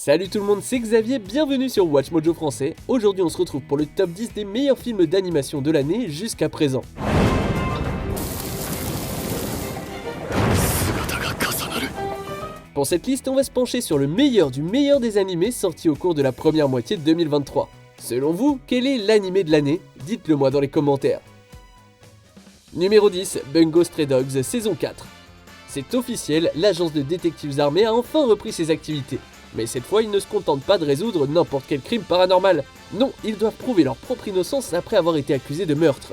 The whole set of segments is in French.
Salut tout le monde, c'est Xavier, bienvenue sur Watch Mojo français. Aujourd'hui on se retrouve pour le top 10 des meilleurs films d'animation de l'année jusqu'à présent. Pour cette liste, on va se pencher sur le meilleur du meilleur des animés sortis au cours de la première moitié de 2023. Selon vous, quel est l'animé de l'année? Dites-le moi dans les commentaires. Numéro 10, Bungo Stray Dogs saison 4. C'est officiel, l'agence de détectives armés a enfin repris ses activités. Mais cette fois, ils ne se contentent pas de résoudre n'importe quel crime paranormal. Non, ils doivent prouver leur propre innocence après avoir été accusés de meurtre.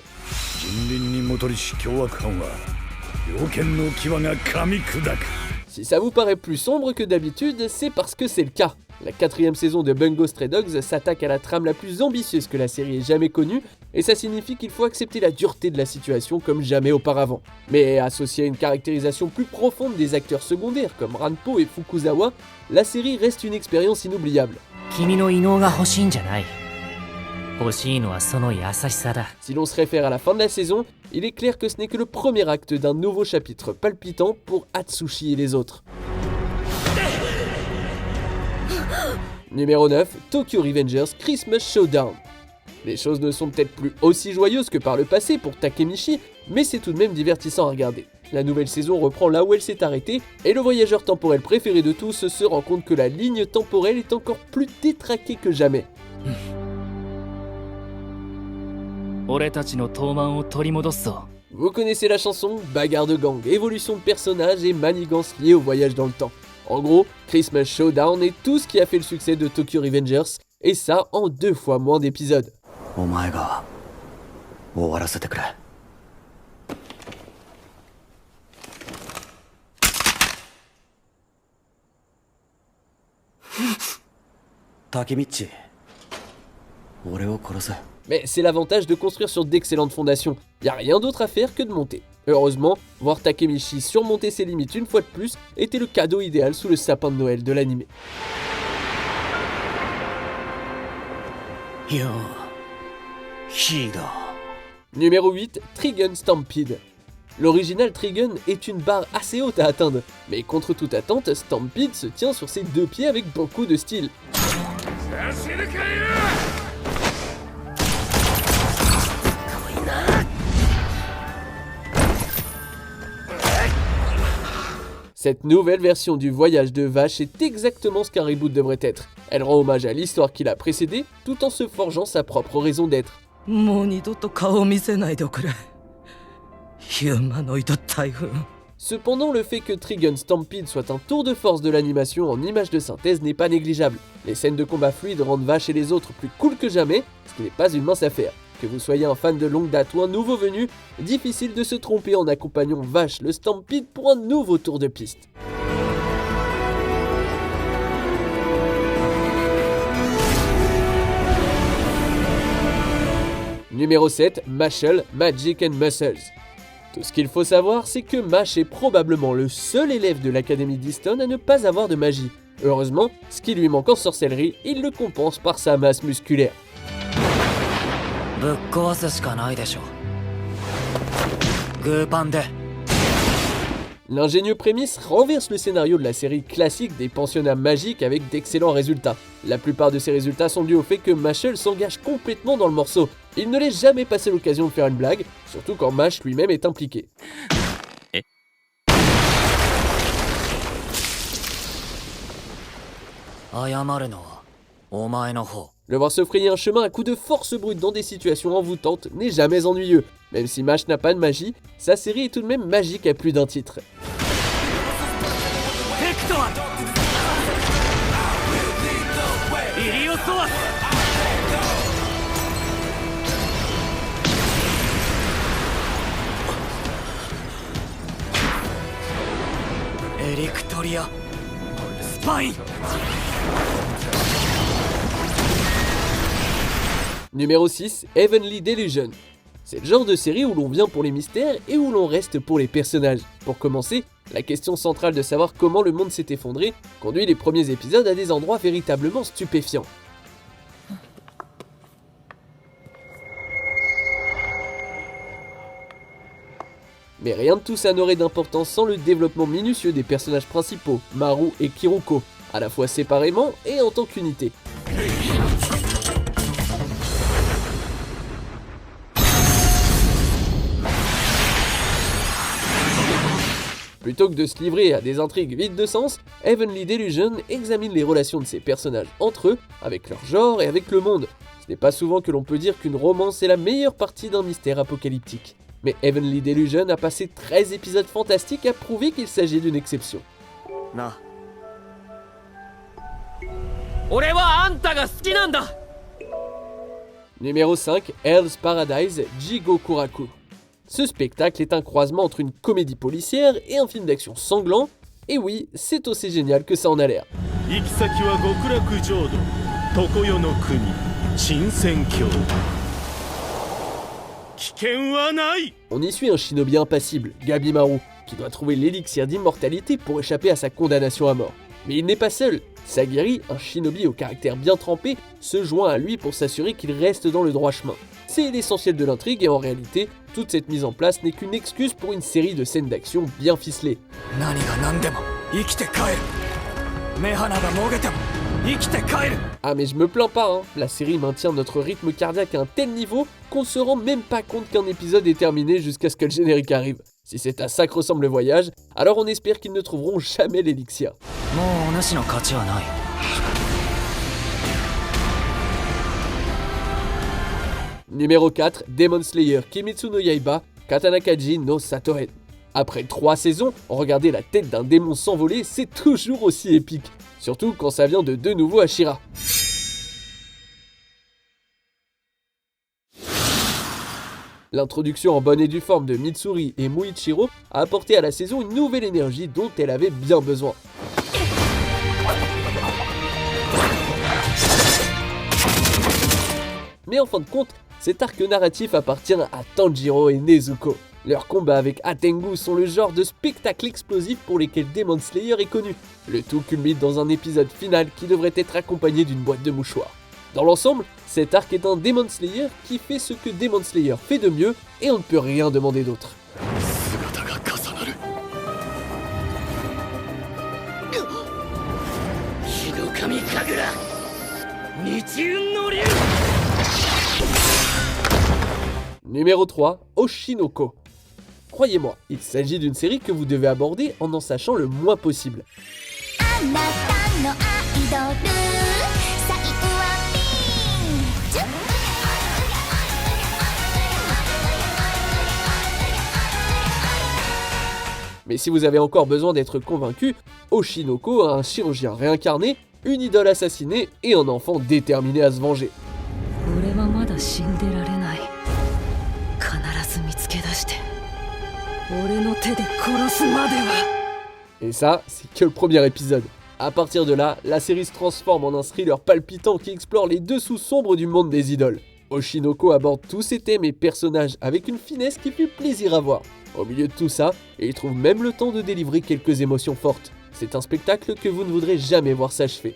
Si ça vous paraît plus sombre que d'habitude, c'est parce que c'est le cas. La 4ème saison de Bungo Stray Dogs s'attaque à la trame la plus ambitieuse que la série ait jamais connue, et ça signifie qu'il faut accepter la dureté de la situation comme jamais auparavant. Mais associé à une caractérisation plus profonde des acteurs secondaires comme Ranpo et Fukuzawa, la série reste une expérience inoubliable. Si l'on se réfère à la fin de la saison, il est clair que ce n'est que le premier acte d'un nouveau chapitre palpitant pour Atsushi et les autres. Numéro 9, Tokyo Revengers Christmas Showdown. Les choses ne sont peut-être plus aussi joyeuses que par le passé pour Takemichi, mais c'est tout de même divertissant à regarder. La nouvelle saison reprend là où elle s'est arrêtée, et le voyageur temporel préféré de tous se rend compte que la ligne temporelle est encore plus détraquée que jamais. Vous connaissez la chanson, bagarre de gang, évolution de personnages et manigances liées au voyage dans le temps. En gros, Christmas Showdown est tout ce qui a fait le succès de Tokyo Revengers, et ça en 2 fois moins d'épisodes. Takemichi. Mais c'est l'avantage de construire sur d'excellentes fondations, y a rien d'autre à faire que de monter. Heureusement, voir Takemichi surmonter ses limites une fois de plus était le cadeau idéal sous le sapin de Noël de l'anime. Numéro 8, Trigun Stampede. L'original Trigun est une barre assez haute à atteindre, mais contre toute attente, Stampede se tient sur ses 2 pieds avec beaucoup de style. Cette nouvelle version du voyage de Vache est exactement ce qu'un reboot devrait être. Elle rend hommage à l'histoire qui l'a précédée, tout en se forgeant sa propre raison d'être. Cependant, le fait que Trigun Stampede soit un tour de force de l'animation en images de synthèse n'est pas négligeable. Les scènes de combat fluides rendent Vache et les autres plus cool que jamais, ce qui n'est pas une mince affaire. Que vous soyez un fan de longue date ou un nouveau venu, difficile de se tromper en accompagnant Vache le Stampede pour un nouveau tour de piste. Numéro 7, Mashle, Magic and Muscles. Tout ce qu'il faut savoir, c'est que Mash est probablement le seul élève de l'Académie d'Easton à ne pas avoir de magie. Heureusement, ce qui lui manque en sorcellerie, il le compense par sa masse musculaire. L'ingénieux prémisse renverse le scénario de la série classique des pensionnats magiques avec d'excellents résultats. La plupart de ces résultats sont dus au fait que Mashle s'engage complètement dans le morceau. Il ne laisse jamais passer l'occasion de faire une blague, surtout quand Mash lui-même est impliqué. Le voir se frayer un chemin à coups de force brute dans des situations envoûtantes n'est jamais ennuyeux. Même si Mash n'a pas de magie, sa série est tout de même magique à plus d'un titre. Numéro 6, Heavenly Delusion. C'est le genre de série où l'on vient pour les mystères et où l'on reste pour les personnages. Pour commencer, la question centrale de savoir comment le monde s'est effondré conduit les premiers épisodes à des endroits véritablement stupéfiants. Mais rien de tout ça n'aurait d'importance sans le développement minutieux des personnages principaux, Maru et Kiruko. à la fois séparément et en tant qu'unité. Plutôt que de se livrer à des intrigues vides de sens, Heavenly Delusion examine les relations de ces personnages entre eux, avec leur genre et avec le monde. Ce n'est pas souvent que l'on peut dire qu'une romance est la meilleure partie d'un mystère apocalyptique. Mais Heavenly Delusion a passé 13 épisodes fantastiques à prouver qu'il s'agit d'une exception. Numéro 5, Hell's Paradise, Jigokuraku. Ce spectacle est un croisement entre une comédie policière et un film d'action sanglant, et oui, c'est aussi génial que ça en a l'air. On y suit un shinobi impassible, Gabimaru, qui doit trouver l'élixir d'immortalité pour échapper à sa condamnation à mort. Mais il n'est pas seul. Sagiri, un shinobi au caractère bien trempé, se joint à lui pour s'assurer qu'il reste dans le droit chemin. C'est l'essentiel de l'intrigue et en réalité, toute cette mise en place n'est qu'une excuse pour une série de scènes d'action bien ficelées. Ah mais je me plains pas, hein. La série maintient notre rythme cardiaque à un tel niveau qu'on ne se rend même pas compte qu'un épisode est terminé jusqu'à ce que le générique arrive. Si c'est à ça que ressemble le voyage, alors on espère qu'ils ne trouveront jamais l'élixir. Numéro 4, Demon Slayer Kimetsu no Yaiba, Katanakaji no Satoren. Après 3 saisons, regarder la tête d'un démon s'envoler, c'est toujours aussi épique. Surtout quand ça vient de nouveau Ashira. L'introduction en bonne et due forme de Mitsuri et Muichiro a apporté à la saison une nouvelle énergie dont elle avait bien besoin. Mais en fin de compte, cet arc narratif appartient à Tanjiro et Nezuko. Leurs combats avec Atengu sont le genre de spectacle explosif pour lesquels Demon Slayer est connu. Le tout culmine dans un épisode final qui devrait être accompagné d'une boîte de mouchoirs. Dans l'ensemble, cet arc est un Demon Slayer qui fait ce que Demon Slayer fait de mieux et on ne peut rien demander d'autre. Numéro 3, Oshinoko. Croyez-moi, il s'agit d'une série que vous devez aborder en sachant le moins possible. Mais si vous avez encore besoin d'être convaincu, Oshinoko a un chirurgien réincarné, une idole assassinée et un enfant déterminé à se venger. Et ça, c'est que le premier épisode. À partir de là, la série se transforme en un thriller palpitant qui explore les dessous sombres du monde des idoles. Oshinoko aborde tous ces thèmes et personnages avec une finesse qui fait plaisir à voir. Au milieu de tout ça, il trouve même le temps de délivrer quelques émotions fortes. C'est un spectacle que vous ne voudrez jamais voir s'achever.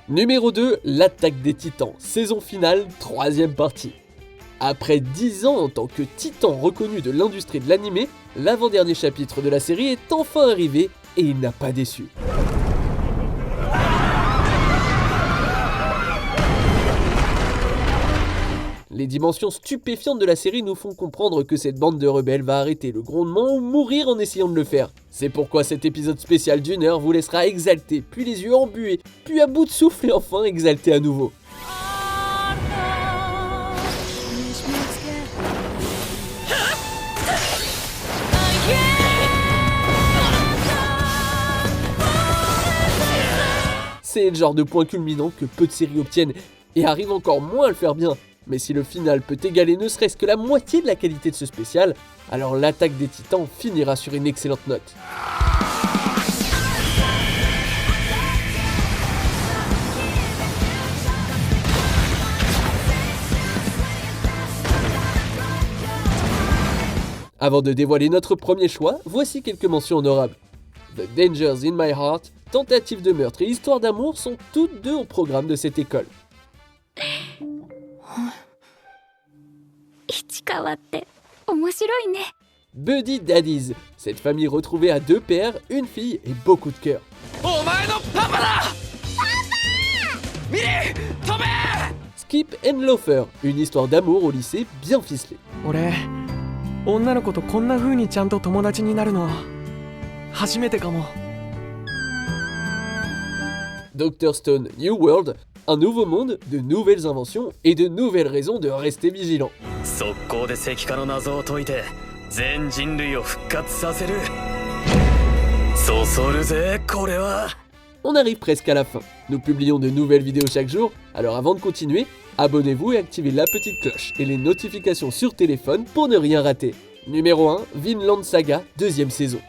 Numéro 2, l'attaque des titans, saison finale, 3e partie. Après 10 ans en tant que titan reconnu de l'industrie de l'anime, l'avant-dernier chapitre de la série est enfin arrivé et il n'a pas déçu. Les dimensions stupéfiantes de la série nous font comprendre que cette bande de rebelles va arrêter le grondement ou mourir en essayant de le faire. C'est pourquoi cet épisode spécial d'1 heure vous laissera exalté, puis les yeux embués, puis à bout de souffle et enfin exalté à nouveau. C'est le genre de point culminant que peu de séries obtiennent et arrivent encore moins à le faire bien. Mais si le final peut égaler ne serait-ce que la moitié de la qualité de ce spécial, alors l'attaque des titans finira sur une excellente note. Avant de dévoiler notre premier choix, voici quelques mentions honorables. The Dangers in My Heart, tentative de meurtre et histoire d'amour sont toutes deux au programme de cette école. 市川って面白いね。 Buddy Daddies, cette famille retrouvée à 2 pères, une fille et beaucoup de cœur. Skip and Loafer, une histoire d'amour au lycée bien ficelée. 俺女の子とこんな風にちゃんと友達になるの初めてかも。 Dr. Stone New World, un nouveau monde, de nouvelles inventions et de nouvelles raisons de rester vigilant. 速攻で石化の謎を解いて全人類を復活させる。そそるぜこれは。 On arrive presque à la fin. Nous publions de nouvelles vidéos chaque jour, alors avant de continuer, abonnez-vous et activez la petite cloche et les notifications sur téléphone pour ne rien rater. Numéro 1, Vinland Saga, deuxième saison.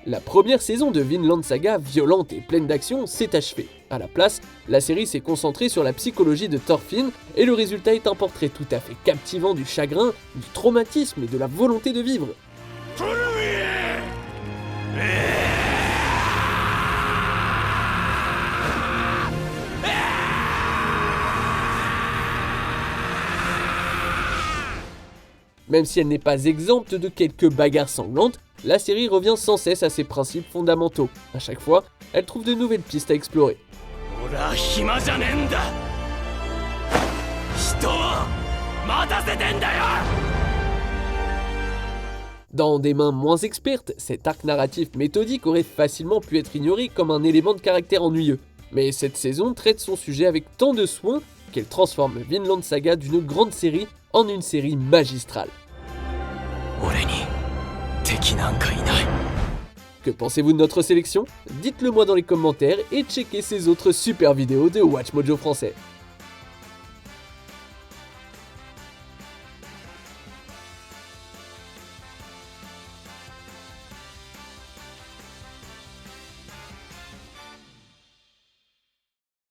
La première saison de Vinland Saga, violente et pleine d'action, s'est achevée. À la place, la série s'est concentrée sur la psychologie de Thorfinn et le résultat est un portrait tout à fait captivant du chagrin, du traumatisme et de la volonté de vivre. Même si elle n'est pas exempte de quelques bagarres sanglantes, la série revient sans cesse à ses principes fondamentaux. À chaque fois, elle trouve de nouvelles pistes à explorer. Dans des mains moins expertes, cet arc narratif méthodique aurait facilement pu être ignoré comme un élément de caractère ennuyeux. Mais cette saison traite son sujet avec tant de soin qu'elle transforme Vinland Saga d'une grande série en une série magistrale. Que pensez-vous de notre sélection? Dites-le moi dans les commentaires et checkez ces autres super vidéos de Watch Mojo français.